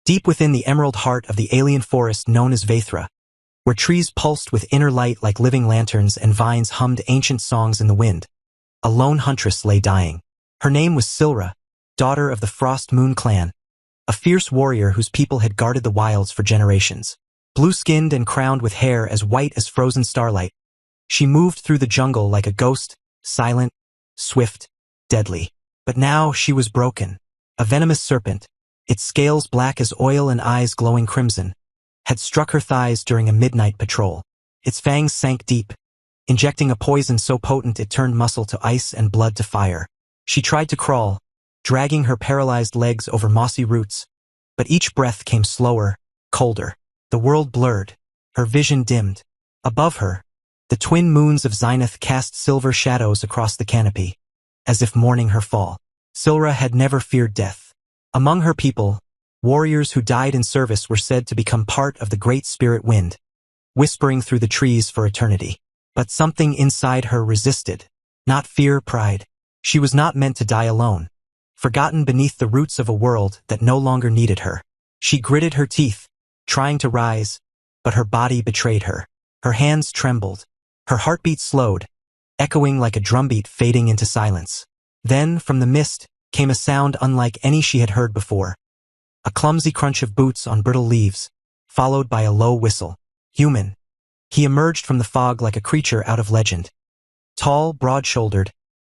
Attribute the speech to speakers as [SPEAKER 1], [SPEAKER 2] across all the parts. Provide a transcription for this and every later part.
[SPEAKER 1] deep within the emerald heart of the alien forest known as Veithra, where trees pulsed with inner light like living lanterns and vines hummed ancient songs in the wind, a lone huntress lay dying. Her name was Silra, daughter of the Frost Moon clan, a fierce warrior whose people had guarded the wilds for generations. Blue-skinned and crowned with hair as white as frozen starlight, she moved through the jungle like a ghost, silent, swift, deadly. But now she was broken. A venomous serpent, its scales black as oil and eyes glowing crimson, had struck her thighs during a midnight patrol. Its fangs sank deep, injecting a poison so potent it turned muscle to ice and blood to fire. She tried to crawl, dragging her paralyzed legs over mossy roots, but each breath came slower, colder. The world blurred, her vision dimmed. Above her, the twin moons of Zenith cast silver shadows across the canopy, as if mourning her fall. Silra had never feared death. Among her people, warriors who died in service were said to become part of the great spirit wind, whispering through the trees for eternity. But something inside her resisted. Not fear, pride. She was not meant to die alone, forgotten beneath the roots of a world that no longer needed her. She gritted her teeth, trying to rise, but her body betrayed her. Her hands trembled. Her heartbeat slowed, echoing like a drumbeat fading into silence. Then, from the mist, came a sound unlike any she had heard before. A clumsy crunch of boots on brittle leaves, followed by a low whistle. Human. He emerged from the fog like a creature out of legend. Tall, broad-shouldered,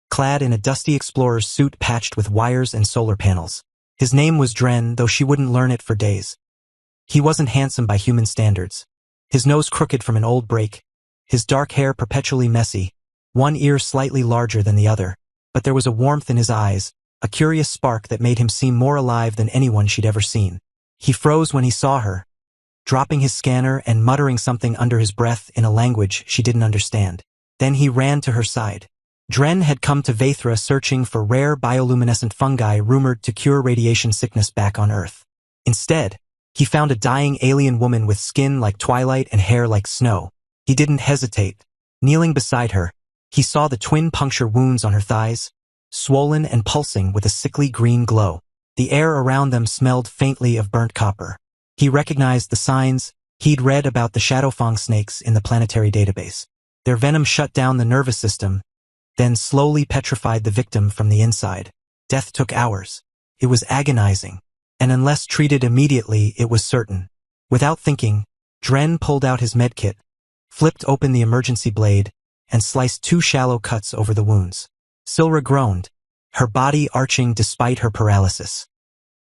[SPEAKER 1] clad in a dusty explorer's suit patched with wires and solar panels. His name was Dren, though she wouldn't learn it for days. He wasn't handsome by human standards. His nose crooked from an old break, his dark hair perpetually messy, one ear slightly larger than the other. But there was a warmth in his eyes, a curious spark that made him seem more alive than anyone she'd ever seen. He froze when he saw her, dropping his scanner and muttering something under his breath in a language she didn't understand. Then he ran to her side. Dren had come to Veithra searching for rare bioluminescent fungi rumored to cure radiation sickness back on Earth. Instead, he found a dying alien woman with skin like twilight and hair like snow. He didn't hesitate. Kneeling beside her, he saw the twin puncture wounds on her thighs, swollen and pulsing with a sickly green glow. The air around them smelled faintly of burnt copper. He recognized the signs he'd read about the Shadowfang snakes in the planetary database. Their venom shut down the nervous system, then slowly petrified the victim from the inside. Death took hours. It was agonizing, and unless treated immediately, it was certain. Without thinking, Dren pulled out his medkit, flipped open the emergency blade, and sliced 2 shallow cuts over the wounds. Silra groaned, her body arching despite her paralysis.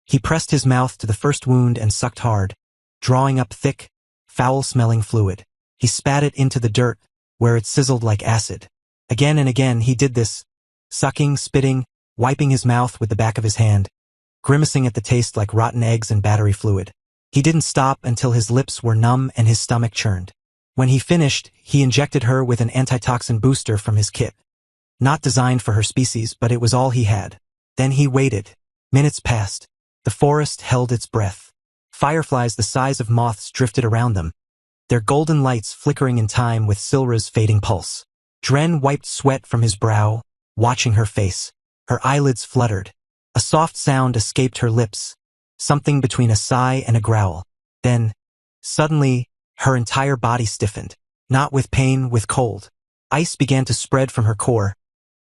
[SPEAKER 1] He pressed his mouth to the first wound and sucked hard, drawing up thick, foul-smelling fluid. He spat it into the dirt, where it sizzled like acid. Again and again he did this, sucking, spitting, wiping his mouth with the back of his hand, grimacing at the taste like rotten eggs and battery fluid. He didn't stop until his lips were numb and his stomach churned. When he finished, he injected her with an antitoxin booster from his kit. Not designed for her species, but it was all he had. Then he waited. Minutes passed. The forest held its breath. Fireflies the size of moths drifted around them, their golden lights flickering in time with Silra's fading pulse. Dren wiped sweat from his brow, watching her face. Her eyelids fluttered. A soft sound escaped her lips, something between a sigh and a growl. Then, suddenly, her entire body stiffened. Not with pain, with cold. Ice began to spread from her core,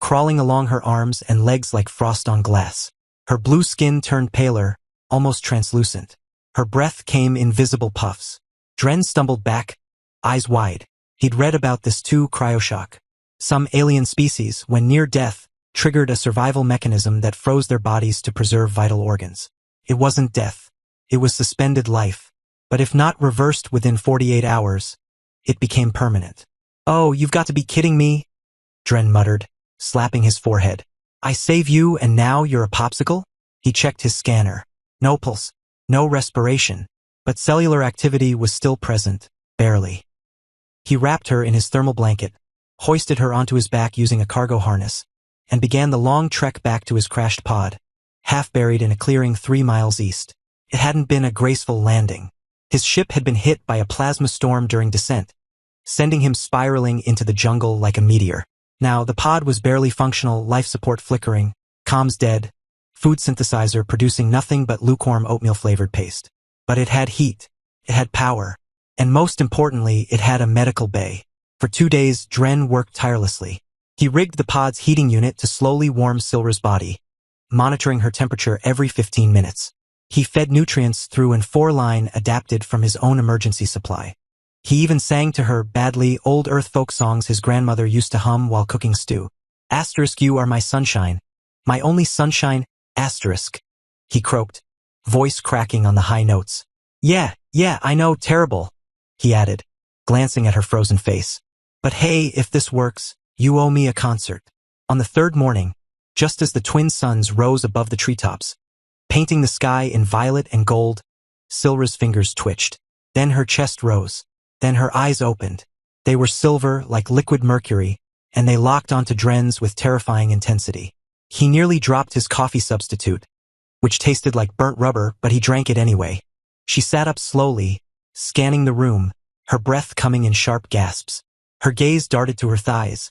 [SPEAKER 1] crawling along her arms and legs like frost on glass. Her blue skin turned paler, almost translucent. Her breath came in visible puffs. Dren stumbled back, eyes wide. He'd read about this too, cryoshock. Some alien species, when near death, triggered a survival mechanism that froze their bodies to preserve vital organs. It wasn't death. It was suspended life. But if not reversed within 48 hours, it became permanent. "Oh, you've got to be kidding me," Dren muttered, slapping his forehead. "I save you and now you're a popsicle?" He checked his scanner. No pulse, no respiration, but cellular activity was still present, barely. He wrapped her in his thermal blanket, hoisted her onto his back using a cargo harness, and began the long trek back to his crashed pod, half buried in a clearing 3 miles east. It hadn't been a graceful landing. His ship had been hit by a plasma storm during descent, sending him spiraling into the jungle like a meteor. Now, the pod was barely functional, life support flickering, comms dead, food synthesizer producing nothing but lukewarm oatmeal-flavored paste. But it had heat. It had power. And most importantly, it had a medical bay. For 2 days, Dren worked tirelessly. He rigged the pod's heating unit to slowly warm Silra's body, monitoring her temperature every 15 minutes. He fed nutrients through an 4-line adapted from his own emergency supply. He even sang to her badly old earth folk songs his grandmother used to hum while cooking stew. Asterisk, you are my sunshine. My only sunshine, asterisk. He croaked, voice cracking on the high notes. Yeah, I know, terrible, he added, glancing at her frozen face. But hey, if this works, you owe me a concert. On the 3rd morning, just as the twin suns rose above the treetops, painting the sky in violet and gold, Silra's fingers twitched. Then her chest rose. Then her eyes opened. They were silver like liquid mercury, and they locked onto Dren's with terrifying intensity. He nearly dropped his coffee substitute, which tasted like burnt rubber, but he drank it anyway. She sat up slowly, scanning the room, her breath coming in sharp gasps. Her gaze darted to her thighs.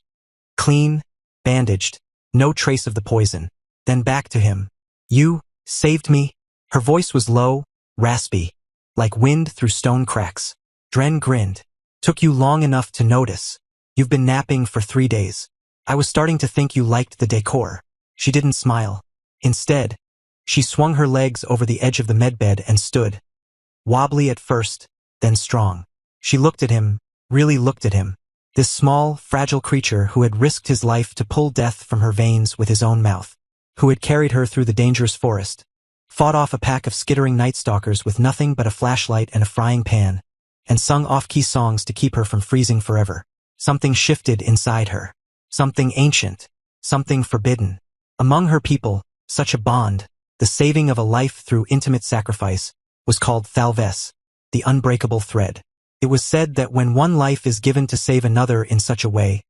[SPEAKER 1] Clean, bandaged, no trace of the poison. Then back to him. You saved me? Her voice was low, raspy, like wind through stone cracks. Dren grinned. Took you long enough to notice. You've been napping for 3 days. I was starting to think you liked the decor. She didn't smile. Instead, she swung her legs over the edge of the medbed and stood. Wobbly at first, then strong. She looked at him, really looked at him. This small, fragile creature who had risked his life to pull death from her veins with his own mouth. Who had carried her through the dangerous forest. Fought off a pack of skittering night stalkers with nothing but a flashlight and a frying pan. And sung off-key songs to keep her from freezing forever. Something shifted inside her. Something ancient. Something forbidden. Among her people, such a bond, the saving of a life through intimate sacrifice, was called Thalves, the unbreakable thread. It was said that when one life is given to save another in such a way,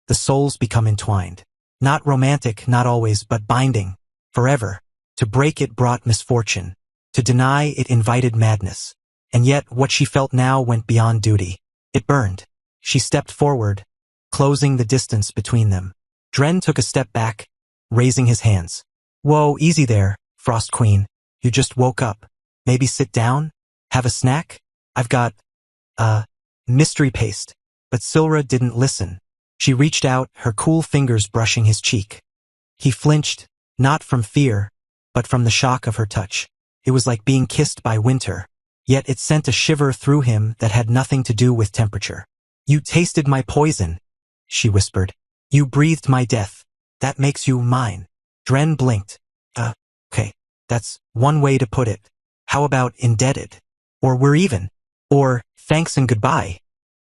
[SPEAKER 1] the souls become entwined. Not romantic, not always, but binding. Forever. To break it brought misfortune. To deny it invited madness. And yet, what she felt now went beyond duty. It burned. She stepped forward, closing the distance between them. Dren took a step back, raising his hands. Whoa, easy there, Frost Queen. You just woke up. Maybe sit down? Have a snack? I've got, mystery paste. But Silra didn't listen. She reached out, her cool fingers brushing his cheek. He flinched, not from fear, but from the shock of her touch. It was like being kissed by winter. Yet it sent a shiver through him that had nothing to do with temperature. You tasted my poison, she whispered. You breathed my death. That makes you mine. Dren blinked. Okay, that's one way to put it. How about indebted? Or we're even? Or thanks and goodbye?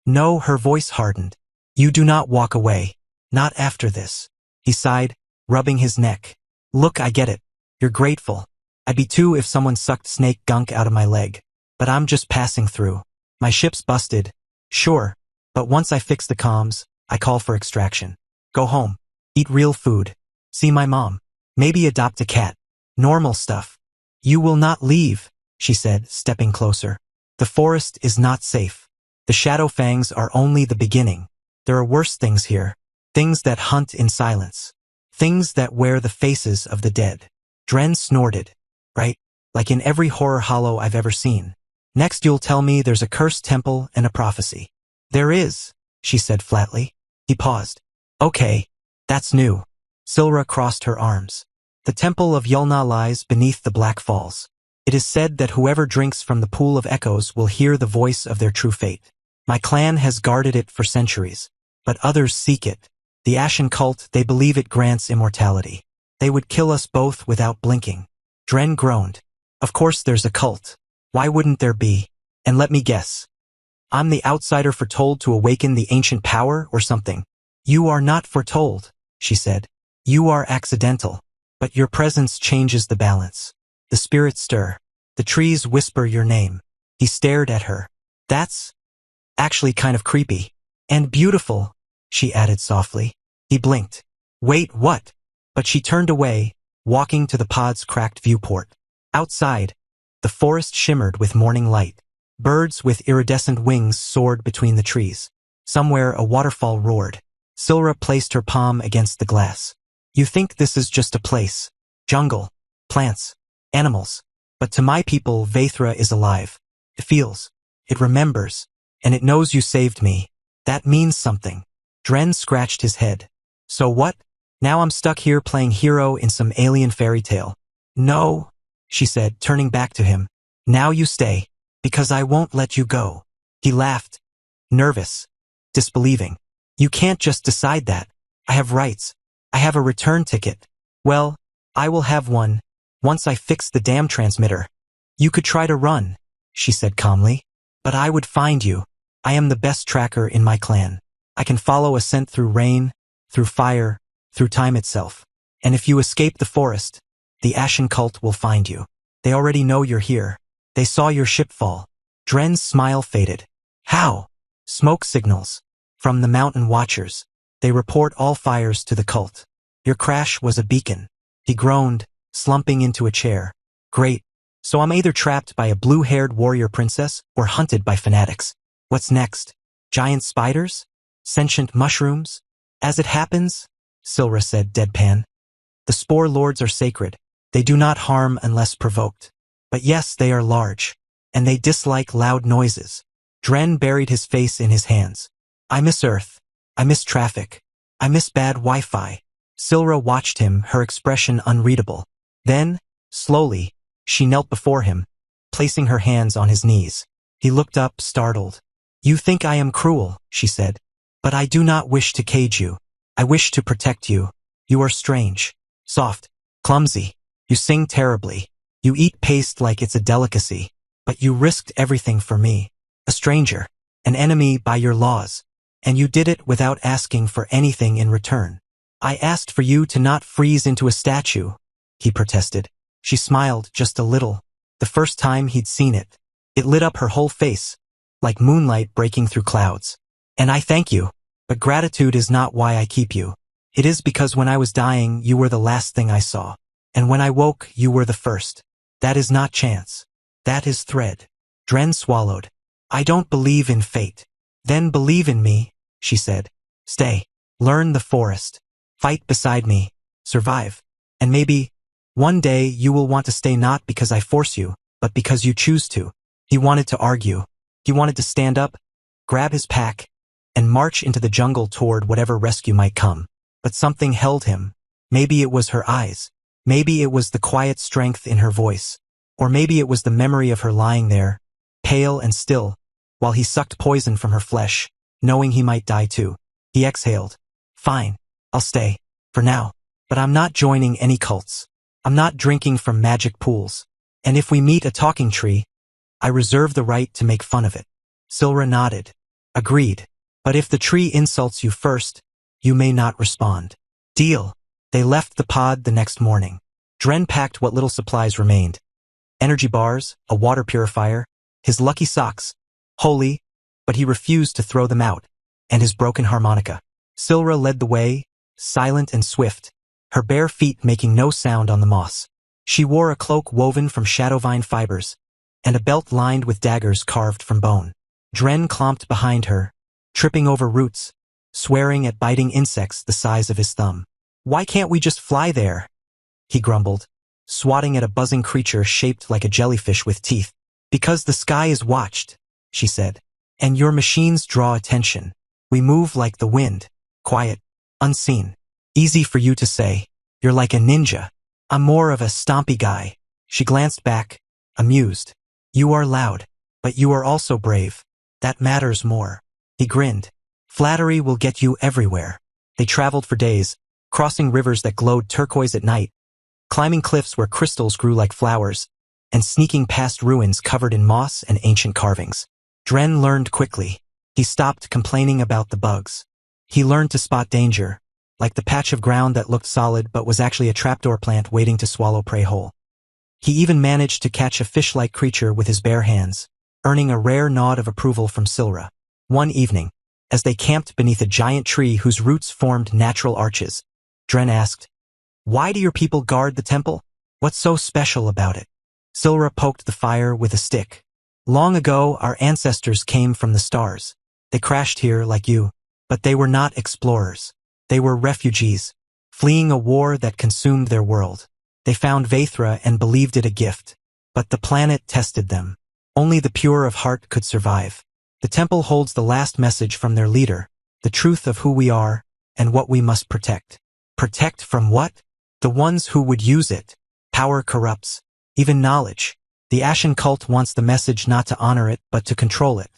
[SPEAKER 1] No, her voice hardened. You do not walk away. Not after this. He sighed, rubbing his neck. Look, I get it. You're grateful. I'd be too if someone sucked snake gunk out of my leg. But I'm just passing through. My ship's busted. Sure. But once I fix the comms, I call for extraction. Go home. Eat real food. See my mom. Maybe adopt a cat. Normal stuff. You will not leave, she said, stepping closer. The forest is not safe. The shadow fangs are only the beginning. There are worse things here. Things that hunt in silence. Things that wear the faces of the dead. Dren snorted. Right? Like in every horror hollow I've ever seen. Next you'll tell me there's a cursed temple and a prophecy. There is, she said flatly. He paused. Okay, that's new. Silra crossed her arms. The temple of Yulna lies beneath the Black Falls. It is said that whoever drinks from the pool of echoes will hear the voice of their true fate. My clan has guarded it for centuries, but others seek it. The Ashen cult, they believe it grants immortality. They would kill us both without blinking. Dren groaned. Of course there's a cult. Why wouldn't there be? And let me guess. I'm the outsider foretold to awaken the ancient power or something. You are not foretold, she said. You are accidental. But your presence changes the balance. The spirits stir. The trees whisper your name. He stared at her. That's actually kind of creepy. And beautiful, she added softly. He blinked. Wait, what? But she turned away, walking to the pod's cracked viewport. Outside, the forest shimmered with morning light. Birds with iridescent wings soared between the trees. Somewhere a waterfall roared. Silra placed her palm against the glass. You think this is just a place. Jungle. Plants. Animals. But to my people, Veithra is alive. It feels, it remembers, and it knows you saved me. That means something. Dren scratched his head. So what? Now I'm stuck here playing hero in some alien fairy tale. No, she said, turning back to him. Now you stay, because I won't let you go. He laughed, nervous, disbelieving. You can't just decide that. I have rights. I have a return ticket. Well, I will have one, once I fix the damn transmitter. You could try to run, she said calmly. But I would find you. I am the best tracker in my clan. I can follow a scent through rain, through fire, through time itself. And if you escape the forest, the Ashen Cult will find you. They already know you're here. They saw your ship fall. Dren's smile faded. How? Smoke signals. From the mountain watchers. They report all fires to the cult. Your crash was a beacon. He groaned, slumping into a chair. Great. So I'm either trapped by a blue-haired warrior princess or hunted by fanatics. What's next? Giant spiders? Sentient mushrooms? As it happens, Silra said deadpan. The spore lords are sacred. They do not harm unless provoked. But yes, they are large. And they dislike loud noises. Dren buried his face in his hands. I miss Earth. I miss traffic. I miss bad Wi-Fi. Silra watched him, her expression unreadable. Then, slowly, she knelt before him, placing her hands on his knees. He looked up, startled. You think I am cruel, she said. But I do not wish to cage you. I wish to protect you. You are strange, soft, clumsy. You sing terribly. You eat paste like it's a delicacy. But you risked everything for me. A stranger, an enemy by your laws. And you did it without asking for anything in return. I asked for you to not freeze into a statue, he protested. She smiled just a little, the first time he'd seen it. It lit up her whole face, like moonlight breaking through clouds. And I thank you, but gratitude is not why I keep you. It is because when I was dying, you were the last thing I saw. And when I woke, you were the first. That is not chance. That is thread. Dren swallowed. I don't believe in fate. Then believe in me, she said. Stay. Learn the forest. Fight beside me. Survive. And maybe, one day you will want to stay not because I force you, but because you choose to. He wanted to argue. He wanted to stand up, grab his pack, and march into the jungle toward whatever rescue might come. But something held him. Maybe it was her eyes. Maybe it was the quiet strength in her voice. Or maybe it was the memory of her lying there, pale and still, while he sucked poison from her flesh, knowing he might die too. He exhaled. Fine, I'll stay, for now. But I'm not joining any cults. I'm not drinking from magic pools. And if we meet a talking tree, I reserve the right to make fun of it. Silra nodded. Agreed. But if the tree insults you first, you may not respond. Deal. They left the pod the next morning. Dren packed what little supplies remained. Energy bars, a water purifier, his lucky socks, holy, but he refused to throw them out, and his broken harmonica. Silra led the way, silent and swift, her bare feet making no sound on the moss. She wore a cloak woven from shadowvine fibers, and a belt lined with daggers carved from bone. Dren clomped behind her, tripping over roots, swearing at biting insects the size of his thumb. Why can't we just fly there? He grumbled, swatting at a buzzing creature shaped like a jellyfish with teeth. Because the sky is watched, she said. And your machines draw attention. We move like the wind, quiet, unseen. Easy for you to say. You're like a ninja. I'm more of a stompy guy. She glanced back, amused. You are loud, but you are also brave. That matters more. He grinned. Flattery will get you everywhere. They traveled for days, crossing rivers that glowed turquoise at night, climbing cliffs where crystals grew like flowers, and sneaking past ruins covered in moss and ancient carvings. Dren learned quickly. He stopped complaining about the bugs. He learned to spot danger, like the patch of ground that looked solid but was actually a trapdoor plant waiting to swallow prey whole. He even managed to catch a fish-like creature with his bare hands, earning a rare nod of approval from Silra. One evening, as they camped beneath a giant tree whose roots formed natural arches, Dren asked, Why do your people guard the temple? What's so special about it? Silra poked the fire with a stick. Long ago, our ancestors came from the stars. They crashed here like you, but they were not explorers. They were refugees, fleeing a war that consumed their world. They found Veithra and believed it a gift. But the planet tested them. Only the pure of heart could survive. The temple holds the last message from their leader, the truth of who we are and what we must protect. Protect from what? The ones who would use it. Power corrupts. Even knowledge. The Ashen cult wants the message not to honor it, but to control it.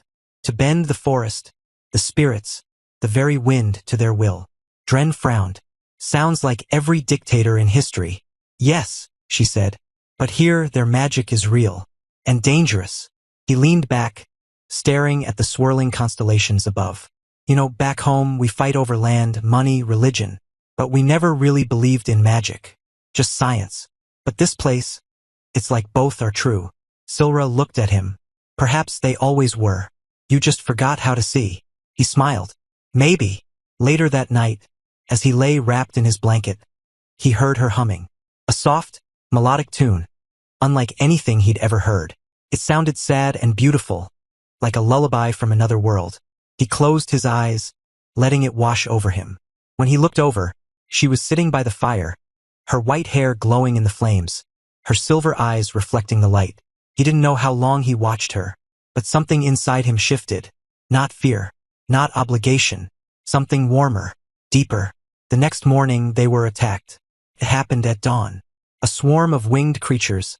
[SPEAKER 1] To bend the forest, the spirits, the very wind to their will. Dren frowned. Sounds like every dictator in history. Yes, she said. But here their magic is real. And dangerous. He leaned back, staring at the swirling constellations above. You know, back home we fight over land, money, religion. But we never really believed in magic. Just science. But this place, it's like both are true. Silra looked at him. Perhaps they always were. You just forgot how to see. He smiled. Maybe. Later that night, as he lay wrapped in his blanket, he heard her humming. A soft, melodic tune, unlike anything he'd ever heard. It sounded sad and beautiful, like a lullaby from another world. He closed his eyes, letting it wash over him. When he looked over, she was sitting by the fire, her white hair glowing in the flames, her silver eyes reflecting the light. He didn't know how long he watched her, but something inside him shifted. Not fear, not obligation, something warmer, deeper. The next morning they were attacked. It happened at dawn. A swarm of winged creatures,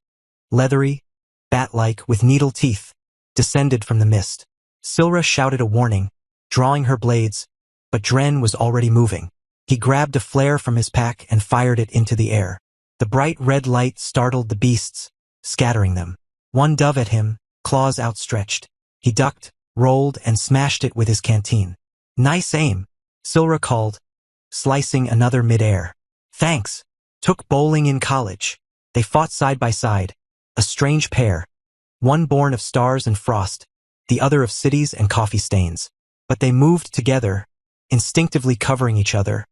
[SPEAKER 1] leathery, bat-like with needle teeth, descended from the mist. Silra shouted a warning, drawing her blades, but Dren was already moving. He grabbed a flare from his pack and fired it into the air. The bright red light startled the beasts, scattering them. One dove at him, claws outstretched. He ducked, rolled, and smashed it with his canteen. Nice aim, Silra called, slicing another mid-air. Thanks. Took bowling in college. They fought side by side, a strange pair, one born of stars and frost, the other of cities and coffee stains. But they moved together, instinctively covering each other,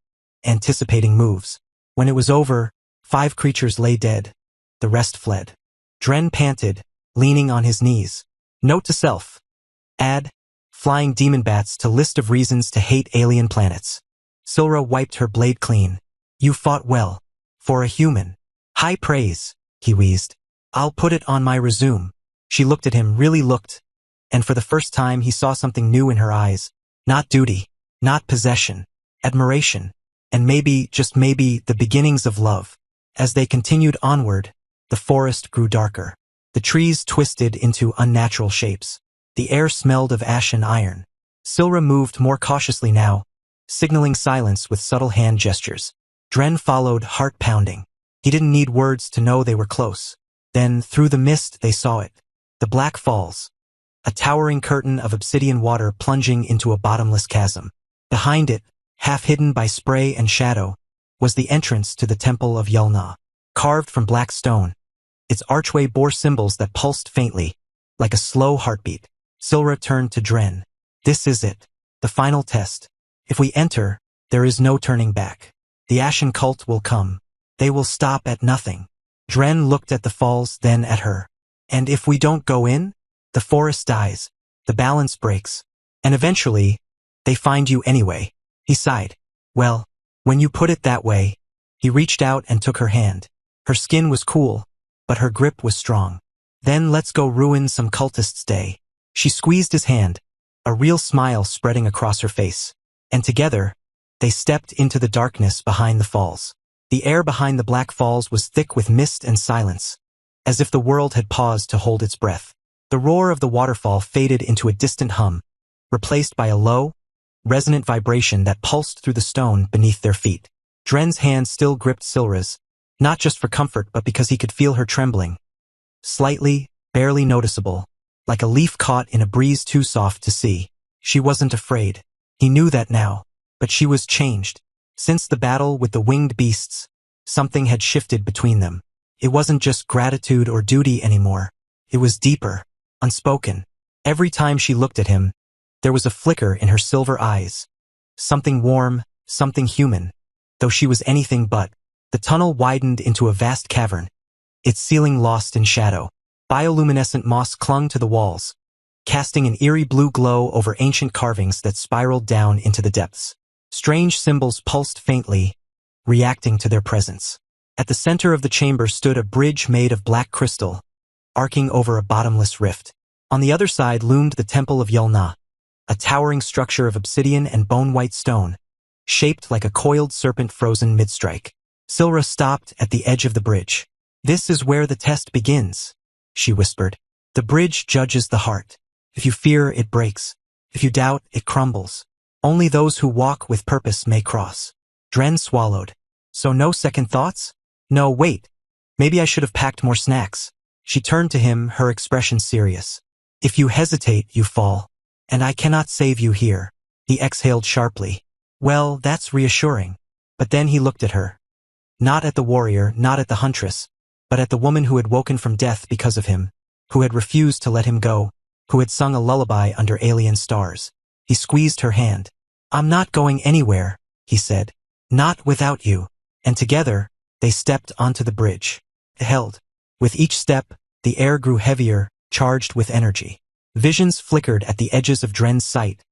[SPEAKER 1] anticipating moves. When it was over, 5 creatures lay dead. The rest fled. Dren panted, leaning on his knees. Note to self. Add flying demon bats to list of reasons to hate alien planets. Silra wiped her blade clean. You fought well. For a human. High praise, he wheezed. I'll put it on my resume. She looked at him, really looked, and for the first time he saw something new in her eyes. Not duty, not possession, admiration, and maybe, just maybe, the beginnings of love. As they continued onward, the forest grew darker. The trees twisted into unnatural shapes. The air smelled of ash and iron. Silra moved more cautiously now, signaling silence with subtle hand gestures. Dren followed, heart pounding. He didn't need words to know they were close. Then, through the mist, they saw it. The Black Falls. A towering curtain of obsidian water plunging into a bottomless chasm. Behind it, half hidden by spray and shadow, was the entrance to the Temple of Yulna. Carved from black stone, its archway bore symbols that pulsed faintly, like a slow heartbeat. Silra turned to Dren. This is it. The final test. If we enter, there is no turning back. The Ashen cult will come. They will stop at nothing. Dren looked at the falls, then at her. And if we don't go in, the forest dies, the balance breaks, and eventually, they find you anyway. He sighed. Well, when you put it that way. He reached out and took her hand. Her skin was cool, but her grip was strong. Then let's go ruin some cultists' day. She squeezed his hand, a real smile spreading across her face. And together, they stepped into the darkness behind the falls. The air behind the Black Falls was thick with mist and silence, as if the world had paused to hold its breath. The roar of the waterfall faded into a distant hum, replaced by a low, resonant vibration that pulsed through the stone beneath their feet. Dren's hand still gripped Silra's, not just for comfort but because he could feel her trembling. Slightly, barely noticeable, like a leaf caught in a breeze too soft to see. She wasn't afraid. He knew that now, but she was changed. Since the battle with the winged beasts, something had shifted between them. It wasn't just gratitude or duty anymore. It was deeper, unspoken. Every time she looked at him, there was a flicker in her silver eyes. Something warm, something human, though she was anything but. The tunnel widened into a vast cavern, its ceiling lost in shadow. Bioluminescent moss clung to the walls, casting an eerie blue glow over ancient carvings that spiraled down into the depths. Strange symbols pulsed faintly, reacting to their presence. At the center of the chamber stood a bridge made of black crystal, arcing over a bottomless rift. On the other side loomed the Temple of Yulna, a towering structure of obsidian and bone-white stone, shaped like a coiled serpent frozen mid-strike. Silra stopped at the edge of the bridge. "This is where the test begins," she whispered. "The bridge judges the heart. If you fear, it breaks. If you doubt, it crumbles. Only those who walk with purpose may cross." Dren swallowed. "So no second thoughts? No, wait. Maybe I should have packed more snacks." She turned to him, her expression serious. "If you hesitate, you fall. And I cannot save you here." He exhaled sharply. "Well, that's reassuring." But then he looked at her. Not at the warrior, not at the huntress, but at the woman who had woken from death because of him, who had refused to let him go, who had sung a lullaby under alien stars. He squeezed her hand. "I'm not going anywhere," he said. "Not without you." And together, they stepped onto the bridge. It held. With each step, the air grew heavier, charged with energy. Visions flickered at the edges of Dren's sight.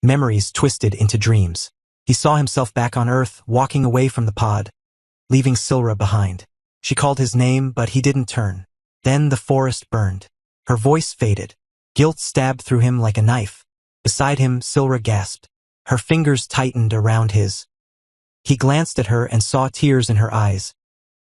[SPEAKER 1] Memories twisted into dreams. He saw himself back on Earth, walking away from the pod, leaving Silra behind. She called his name, but he didn't turn. Then the forest burned. Her voice faded. Guilt stabbed through him like a knife. Beside him, Silra gasped. Her fingers tightened around his. He glanced at her and saw tears in her eyes.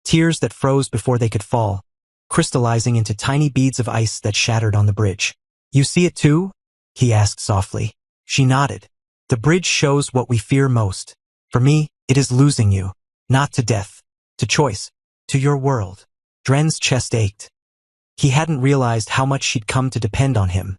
[SPEAKER 1] Tears that froze before they could fall, crystallizing into tiny beads of ice that shattered on the bridge. "You see it too?" he asked softly. She nodded. "The bridge shows what we fear most. For me, it is losing you. Not to death. To choice. To your world." Dren's chest ached. He hadn't realized how much she'd come to depend on him.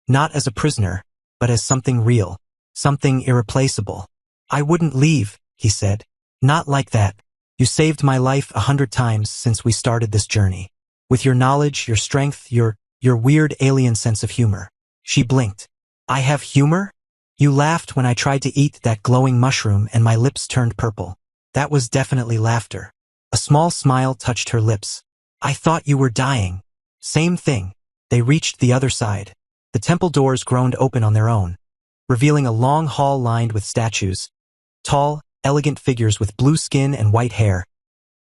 [SPEAKER 1] Not as a prisoner, but as something real. Something irreplaceable. "I wouldn't leave," he said. "Not like that. You saved my life 100 times since we started this journey. With your knowledge, your strength, your weird alien sense of humor." She blinked. "I have humor? You laughed when I tried to eat that glowing mushroom and my lips turned purple. That was definitely laughter." A small smile touched her lips. "I thought you were dying." Same thing. They reached the other side. The temple doors groaned open on their own, revealing a long hall lined with statues. Tall, elegant figures with blue skin and white hair.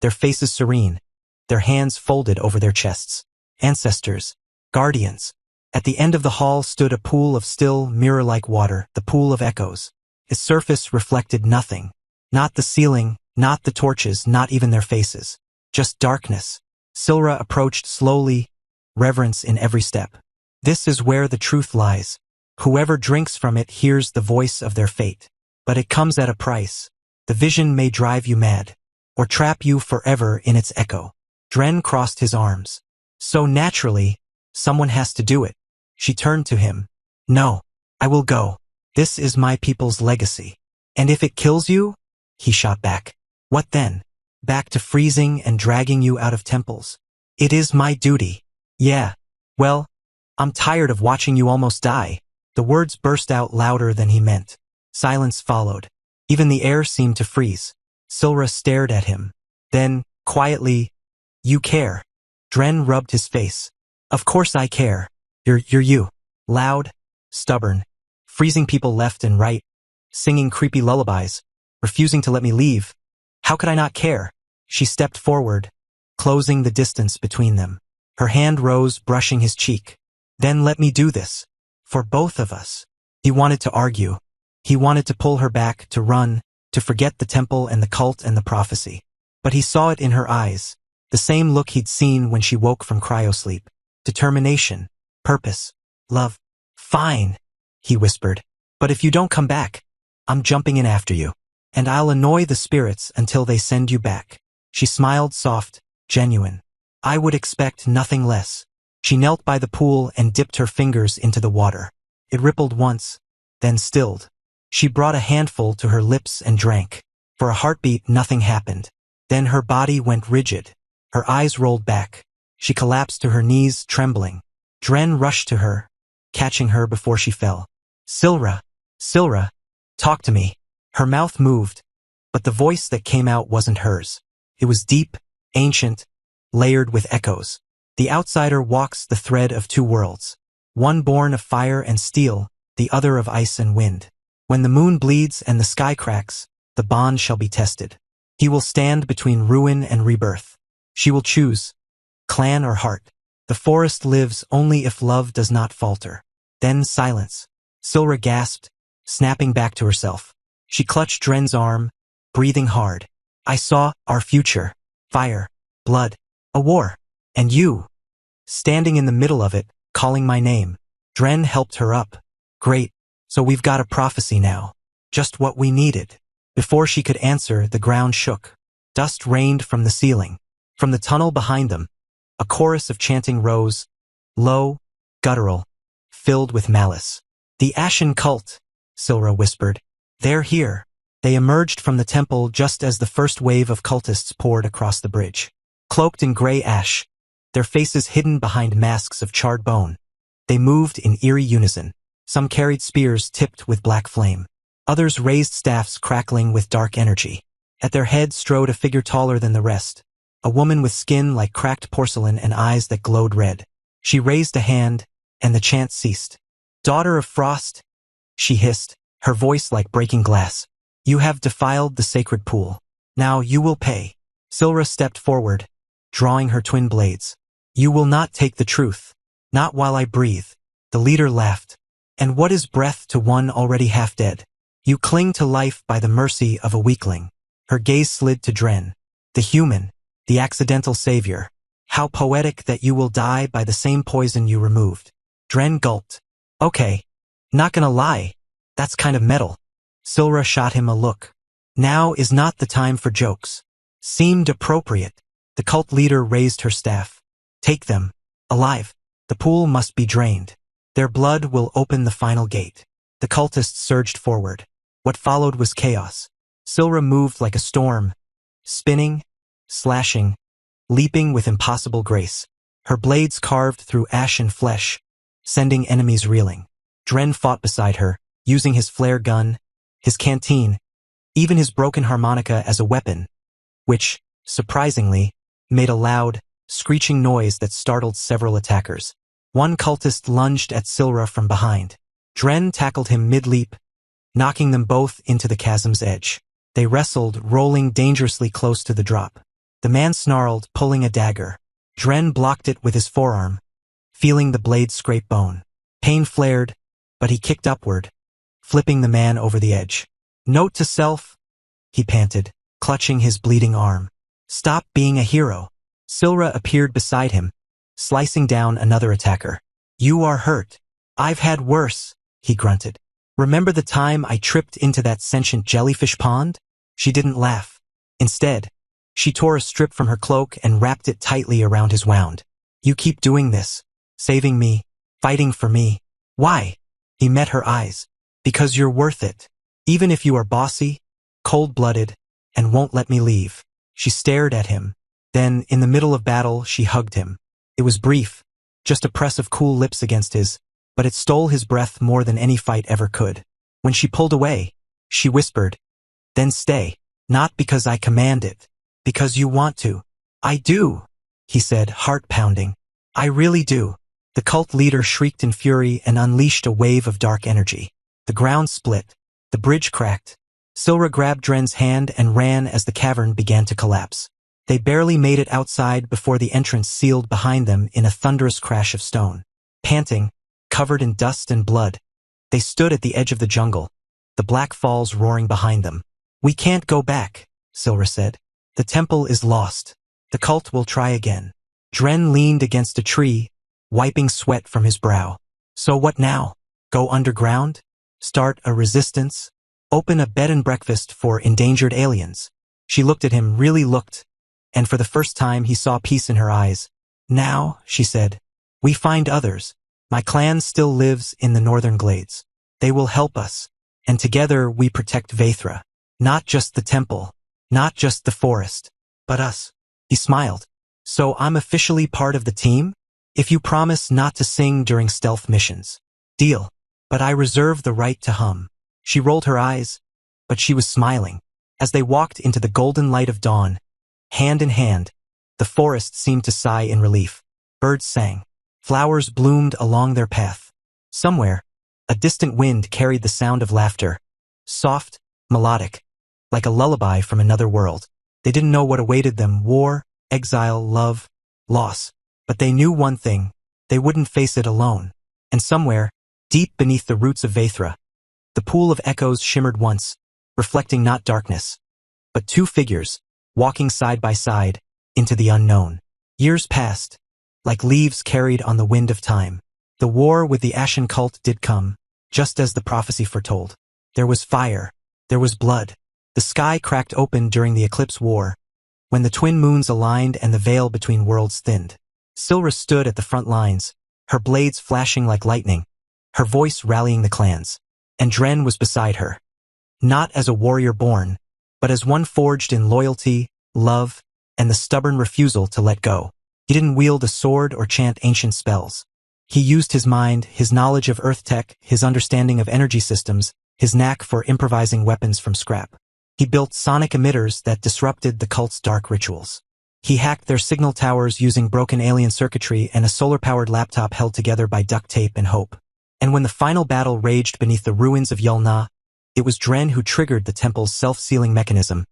[SPEAKER 1] Their faces serene, their hands folded over their chests. Ancestors. Guardians. At the end of the hall stood a pool of still, mirror-like water, the pool of echoes. Its surface reflected nothing. Not the ceiling, not the torches, not even their faces. Just darkness. Silra approached slowly, reverence in every step. This is where the truth lies. Whoever drinks from it hears the voice of their fate. But it comes at a price. The vision may drive you mad, or trap you forever in its echo. Dren crossed his arms. So naturally, someone has to do it. She turned to him. "No, I will go. This is my people's legacy. And if it kills you," he shot back. "What then? Back to freezing and dragging you out of temples. It is my duty." "Yeah. Well, I'm tired of watching you almost die." The words burst out louder than he meant. Silence followed. Even the air seemed to freeze. Silra stared at him. Then, quietly, "You care." Dren rubbed his face. "Of course I care. You're you." Loud, stubborn, freezing people left and right, singing creepy lullabies, refusing to let me leave. How could I not care? She stepped forward, closing the distance between them. Her hand rose, brushing his cheek. "Then let me do this. For both of us." He wanted to argue. He wanted to pull her back, to run, to forget the temple and the cult and the prophecy. But he saw it in her eyes, the same look he'd seen when she woke from cryosleep. Determination, purpose, love. "Fine," he whispered. "But if you don't come back, I'm jumping in after you. And I'll annoy the spirits until they send you back." She smiled, soft, genuine. "I would expect nothing less." She knelt by the pool and dipped her fingers into the water. It rippled once, then stilled. She brought a handful to her lips and drank. For a heartbeat, nothing happened. Then her body went rigid. Her eyes rolled back. She collapsed to her knees, trembling. Dren rushed to her, catching her before she fell. "Silra, Silra, talk to me." Her mouth moved, but the voice that came out wasn't hers. It was deep, ancient, layered with echoes. The outsider walks the thread of two worlds, one born of fire and steel, the other of ice and wind. When the moon bleeds and the sky cracks, the bond shall be tested. He will stand between ruin and rebirth. She will choose, clan or heart. The forest lives only if love does not falter. Then silence. Silra gasped, snapping back to herself. She clutched Dren's arm, breathing hard. I saw our future. Fire, blood, a war. And you, standing in the middle of it, calling my name. Dren helped her up. Great, so we've got a prophecy now. Just what we needed. Before she could answer, the ground shook. Dust rained from the ceiling. From the tunnel behind them, a chorus of chanting rose, low, guttural, filled with malice. The Ashen Cult, Silra whispered. They're here. They emerged from the temple just as the first wave of cultists poured across the bridge. Cloaked in gray ash, their faces hidden behind masks of charred bone. They moved in eerie unison. Some carried spears tipped with black flame. Others raised staffs crackling with dark energy. At their head strode a figure taller than the rest, a woman with skin like cracked porcelain and eyes that glowed red. She raised a hand, and the chant ceased. Daughter of Frost, she hissed, her voice like breaking glass. You have defiled the sacred pool. Now you will pay. Silra stepped forward, drawing her twin blades. You will not take the truth. Not while I breathe. The leader laughed. And what is breath to one already half dead? You cling to life by the mercy of a weakling. Her gaze slid to Dren. The human, the accidental savior. How poetic that you will die by the same poison you removed. Dren gulped. Okay. Not gonna lie. That's kind of metal. Silra shot him a look. Now is not the time for jokes. Seemed appropriate. The cult leader raised her staff. Take them. Alive. The pool must be drained. Their blood will open the final gate. The cultists surged forward. What followed was chaos. Silra moved like a storm, spinning, slashing, leaping with impossible grace. Her blades carved through ash and flesh, sending enemies reeling. Dren fought beside her, using his flare gun, his canteen, even his broken harmonica as a weapon, which, surprisingly, made a loud, screeching noise that startled several attackers. One cultist lunged at Silra from behind. Dren tackled him mid-leap, knocking them both into the chasm's edge. They wrestled, rolling dangerously close to the drop. The man snarled, pulling a dagger. Dren blocked it with his forearm, feeling the blade scrape bone. Pain flared, but he kicked upward, flipping the man over the edge. Note to self, he panted, clutching his bleeding arm. Stop being a hero. Silra appeared beside him, slicing down another attacker. You are hurt. I've had worse, he grunted. Remember the time I tripped into that sentient jellyfish pond? She didn't laugh. Instead, she tore a strip from her cloak and wrapped it tightly around his wound. You keep doing this, saving me, fighting for me. Why? He met her eyes. Because you're worth it. Even if you are bossy, cold-blooded, and won't let me leave. She stared at him. Then, in the middle of battle, she hugged him. It was brief, just a press of cool lips against his, but it stole his breath more than any fight ever could. When she pulled away, she whispered, Then stay. Not because I command it. Because you want to. I do, he said, heart pounding. I really do. The cult leader shrieked in fury and unleashed a wave of dark energy. The ground split. The bridge cracked. Silra grabbed Dren's hand and ran as the cavern began to collapse. They barely made it outside before the entrance sealed behind them in a thunderous crash of stone. Panting, covered in dust and blood, they stood at the edge of the jungle, the black falls roaring behind them. We can't go back, Silra said. The temple is lost. The cult will try again. Dren leaned against a tree, wiping sweat from his brow. So what now? Go underground? Start a resistance? Open a bed and breakfast for endangered aliens? She looked at him, really looked, and for the first time he saw peace in her eyes. Now, she said, we find others. My clan still lives in the northern glades. They will help us, and together we protect Veithra. Not just the temple, not just the forest, but us. He smiled. So I'm officially part of the team? If you promise not to sing during stealth missions. Deal. But I reserve the right to hum. She rolled her eyes, but she was smiling. As they walked into the golden light of dawn, hand in hand, the forest seemed to sigh in relief. Birds sang. Flowers bloomed along their path. Somewhere, a distant wind carried the sound of laughter. Soft, melodic, like a lullaby from another world. They didn't know what awaited them: war, exile, love, loss. But they knew one thing, they wouldn't face it alone. And somewhere, deep beneath the roots of Veithra, the pool of echoes shimmered once, reflecting not darkness, but two figures, walking side by side, into the unknown. Years passed, like leaves carried on the wind of time. The war with the Ashen cult did come, just as the prophecy foretold. There was fire, there was blood. The sky cracked open during the eclipse war, when the twin moons aligned and the veil between worlds thinned. Silra stood at the front lines, her blades flashing like lightning, her voice rallying the clans. And Dren was beside her. Not as a warrior born, but as one forged in loyalty, love, and the stubborn refusal to let go. He didn't wield a sword or chant ancient spells. He used his mind, his knowledge of earth tech, his understanding of energy systems, his knack for improvising weapons from scrap. He built sonic emitters that disrupted the cult's dark rituals. He hacked their signal towers using broken alien circuitry and a solar-powered laptop held together by duct tape and hope. And when the final battle raged beneath the ruins of Yulna, it was Dren who triggered the temple's self-sealing mechanism,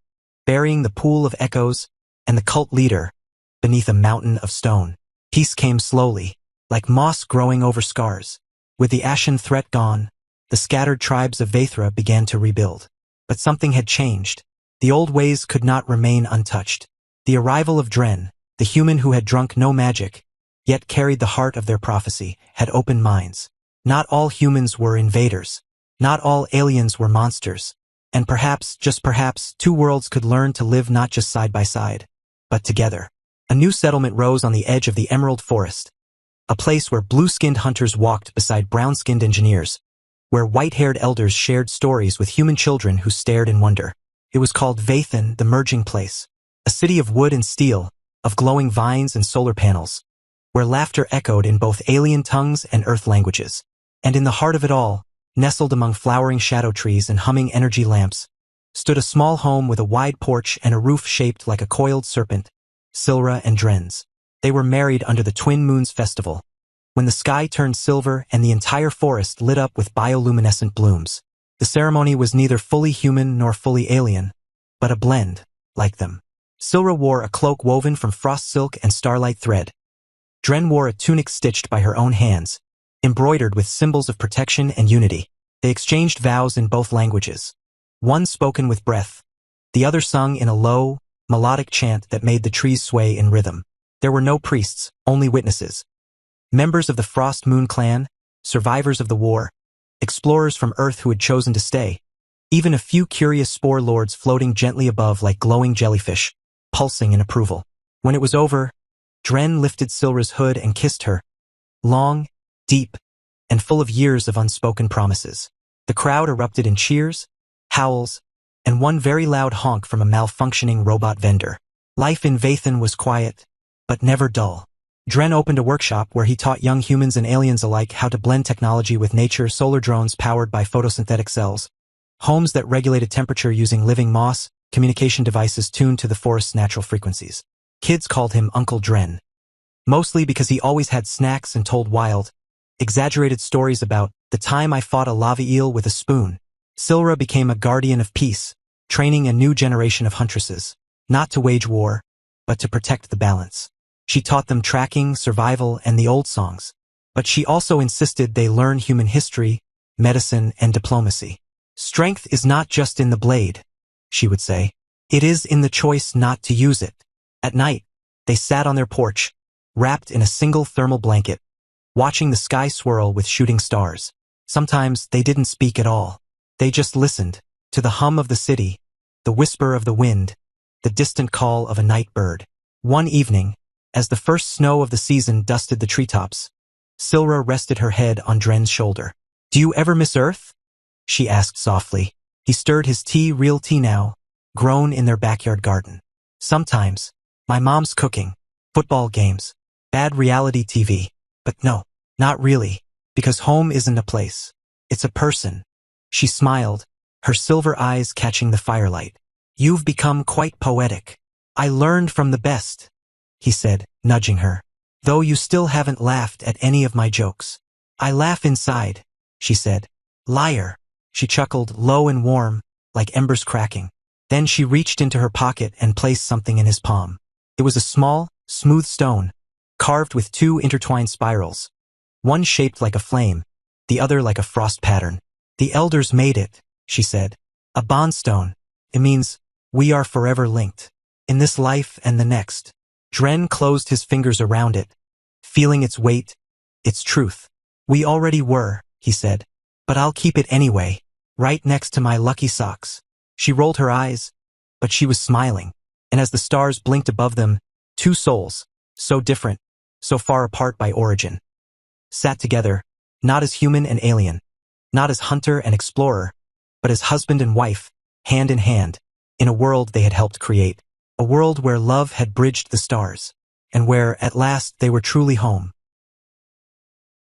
[SPEAKER 1] burying the pool of echoes and the cult leader beneath a mountain of stone. Peace came slowly, like moss growing over scars. With the Ashen threat gone, the scattered tribes of Veithra began to rebuild. But something had changed. The old ways could not remain untouched. The arrival of Dren, the human who had drunk no magic, yet carried the heart of their prophecy, had opened minds. Not all humans were invaders. Not all aliens were monsters. And perhaps, just perhaps, two worlds could learn to live not just side by side, but together. A new settlement rose on the edge of the Emerald Forest, a place where blue-skinned hunters walked beside brown-skinned engineers, where white-haired elders shared stories with human children who stared in wonder. It was called Veithan, the Merging Place, a city of wood and steel, of glowing vines and solar panels, where laughter echoed in both alien tongues and earth languages. And in the heart of it all, nestled among flowering shadow trees and humming energy lamps, stood a small home with a wide porch and a roof shaped like a coiled serpent, Silra and Dren's. They were married under the Twin Moons Festival, when the sky turned silver and the entire forest lit up with bioluminescent blooms. The ceremony was neither fully human nor fully alien, but a blend, like them. Silra wore a cloak woven from frost silk and starlight thread. Dren wore a tunic stitched by her own hands, embroidered with symbols of protection and unity. They exchanged vows in both languages, one spoken with breath, the other sung in a low, melodic chant that made the trees sway in rhythm. There were no priests, only witnesses. Members of the Frost Moon clan, survivors of the war, explorers from Earth who had chosen to stay, even a few curious spore lords floating gently above like glowing jellyfish, pulsing in approval. When it was over, Dren lifted Silra's hood and kissed her, long, deep, and full of years of unspoken promises. The crowd erupted in cheers, howls, and one very loud honk from a malfunctioning robot vendor. Life in Veithan was quiet, but never dull. Dren opened a workshop where he taught young humans and aliens alike how to blend technology with nature, solar drones powered by photosynthetic cells, homes that regulated temperature using living moss, communication devices tuned to the forest's natural frequencies. Kids called him Uncle Dren, mostly because he always had snacks and told wild, exaggerated stories about the time I fought a lava eel with a spoon. Silra became a guardian of peace, training a new generation of huntresses, not to wage war, but to protect the balance. She taught them tracking, survival, and the old songs. But she also insisted they learn human history, medicine, and diplomacy. Strength is not just in the blade, she would say. It is in the choice not to use it. At night, they sat on their porch, wrapped in a single thermal blanket, watching the sky swirl with shooting stars. Sometimes they didn't speak at all. They just listened to the hum of the city, the whisper of the wind, the distant call of a night bird. One evening, as the first snow of the season dusted the treetops, Silra rested her head on Dren's shoulder. "Do you ever miss Earth?" she asked softly. He stirred his tea, real tea now, grown in their backyard garden. "Sometimes. My mom's cooking, football games, bad reality TV. But no, not really, because home isn't a place. It's a person." She smiled, her silver eyes catching the firelight. "You've become quite poetic." "I learned from the best," he said, nudging her. "Though you still haven't laughed at any of my jokes." "I laugh inside," she said. "Liar." She chuckled, low and warm, like embers cracking. Then she reached into her pocket and placed something in his palm. It was a small, smooth stone, carved with two intertwined spirals, one shaped like a flame, the other like a frost pattern. The elders made it, she said. A bondstone. It means we are forever linked. In this life and the next. Dren closed his fingers around it, feeling its weight, its truth. We already were, he said. But I'll keep it anyway, right next to my lucky socks. She rolled her eyes, but she was smiling, and as the stars blinked above them, two souls, so different, so far apart by origin, sat together, not as human and alien, not as hunter and explorer, but as husband and wife, hand in hand, in a world they had helped create, a world where love had bridged the stars, and where, at last, they were truly home.